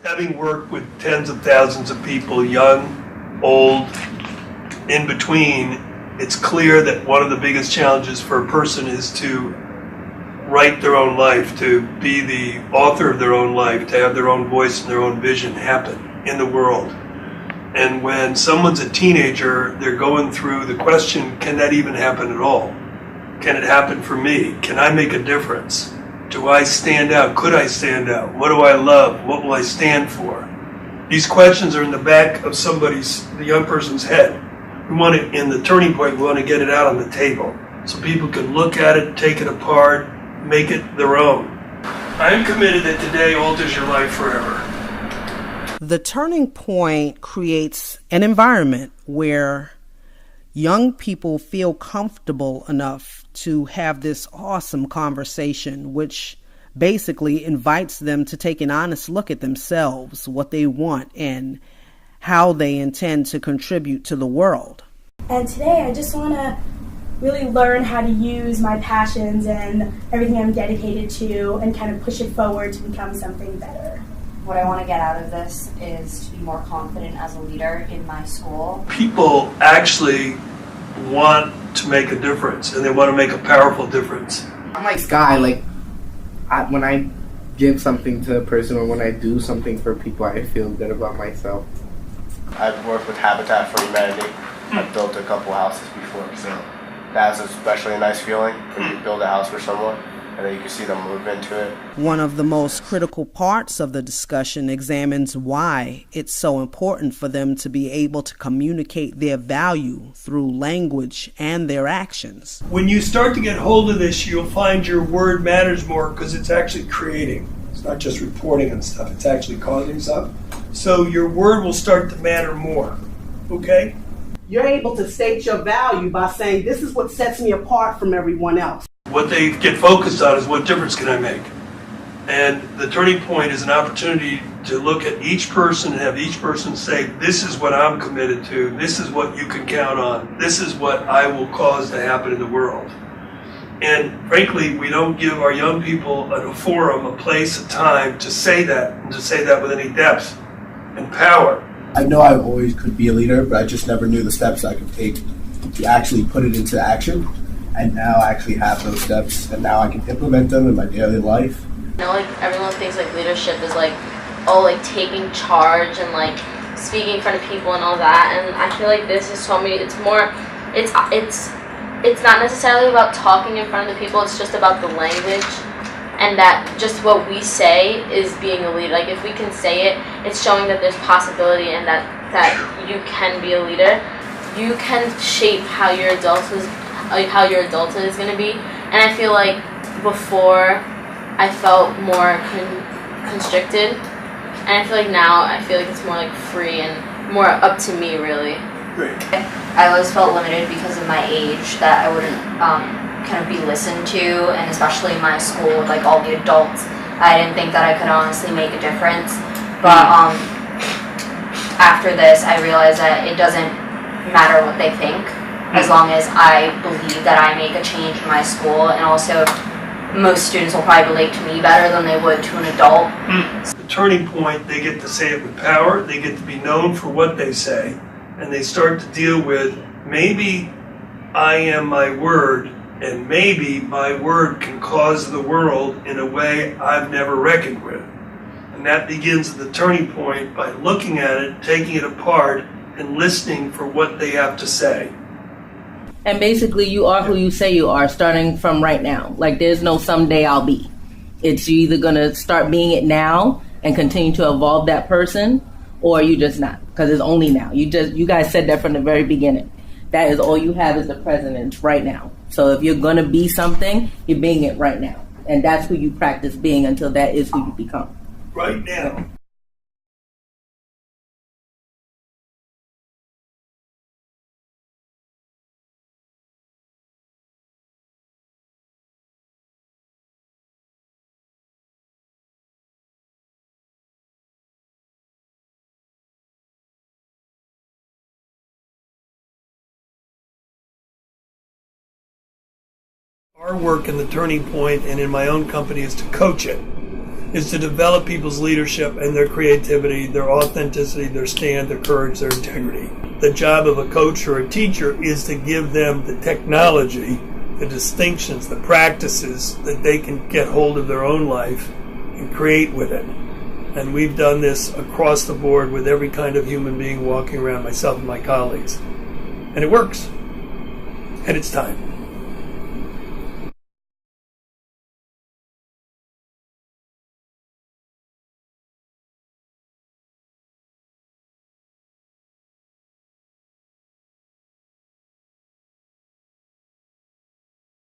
Having worked with tens of thousands of people, young, old, in between, it's clear that one of the biggest challenges for a person is to write their own life, to be the author of their own life, to have their own voice and their own vision happen in the world. And when someone's a teenager, they're going through the question, can that even happen at all? Can it happen for me? Can I make a difference? Do I stand out? Could I stand out? What do I love? What will I stand for? These questions are in the back of the young person's head. We want it in the turning point, we want to get it out on the table so people can look at it, take it apart, make it their own. I'm committed that today alters your life forever. The turning point creates an environment where young people feel comfortable enough to have this awesome conversation, which basically invites them to take an honest look at themselves, what they want, and how they intend to contribute to the world. And today I just want to really learn how to use my passions and everything I'm dedicated to and kind of push it forward to become something better. What I want to get out of this is to be more confident as a leader in my school. People actually want to make a difference, and they want to make a powerful difference. I'm like Sky, when I give something to a person or when I do something for people, I feel good about myself. I've worked with Habitat for Humanity. I've built a couple houses before, so that's especially a nice feeling when you build a house for someone and then you can see them move into it. One of the most critical parts of the discussion examines why it's so important for them to be able to communicate their value through language and their actions. When you start to get hold of this, you'll find your word matters more because it's actually creating. It's not just reporting on stuff, it's actually causing stuff. So your word will start to matter more, okay? You're able to state your value by saying, this is what sets me apart from everyone else. What they get focused on is what difference can I make? And the turning point is an opportunity to look at each person and have each person say, this is what I'm committed to, this is what you can count on, this is what I will cause to happen in the world. And frankly, we don't give our young people a forum, a place, a time to say that, and to say that with any depth and power. I know I always could be a leader, but I just never knew the steps I could take to actually put it into action. And now I actually have those steps, and now I can implement them in my daily life. You know, everyone thinks leadership is taking charge and speaking in front of people and all that. And I feel like this has told me it's not necessarily about talking in front of the people. It's just about the language, and that just what we say is being a leader. If we can say it, it's showing that there's possibility and that you can be a leader. You can shape how your adulthood is going to be. And I feel like before I felt more constricted, and I feel like now it's more free and more up to me, really. Great. I always felt limited because of my age, that I wouldn't kind of be listened to, and especially in my school with all the adults, I didn't think that I could honestly make a difference. But after this, I realized that it doesn't matter what they think, as long as I believe that I make a change in my school. And also, most students will probably relate to me better than they would to an adult. The turning point, they get to say it with power, they get to be known for what they say, and they start to deal with, maybe I am my word, and maybe my word can cause the world in a way I've never reckoned with. And that begins at the turning point by looking at it, taking it apart, and listening for what they have to say. And basically, you are who you say you are, starting from right now. There's no someday I'll be. It's you either going to start being it now and continue to evolve that person, or you just not, because it's only now. You guys said that from the very beginning. That is all you have is the present, and it's right now. So if you're going to be something, you're being it right now. And that's who you practice being until that is who you become. Right now. Our work in the turning point and in my own company is to coach it. is to develop people's leadership and their creativity, their authenticity, their stand, their courage, their integrity. The job of a coach or a teacher is to give them the technology, the distinctions, the practices that they can get hold of their own life and create with it. And we've done this across the board with every kind of human being walking around, myself and my colleagues. And it works. And it's time.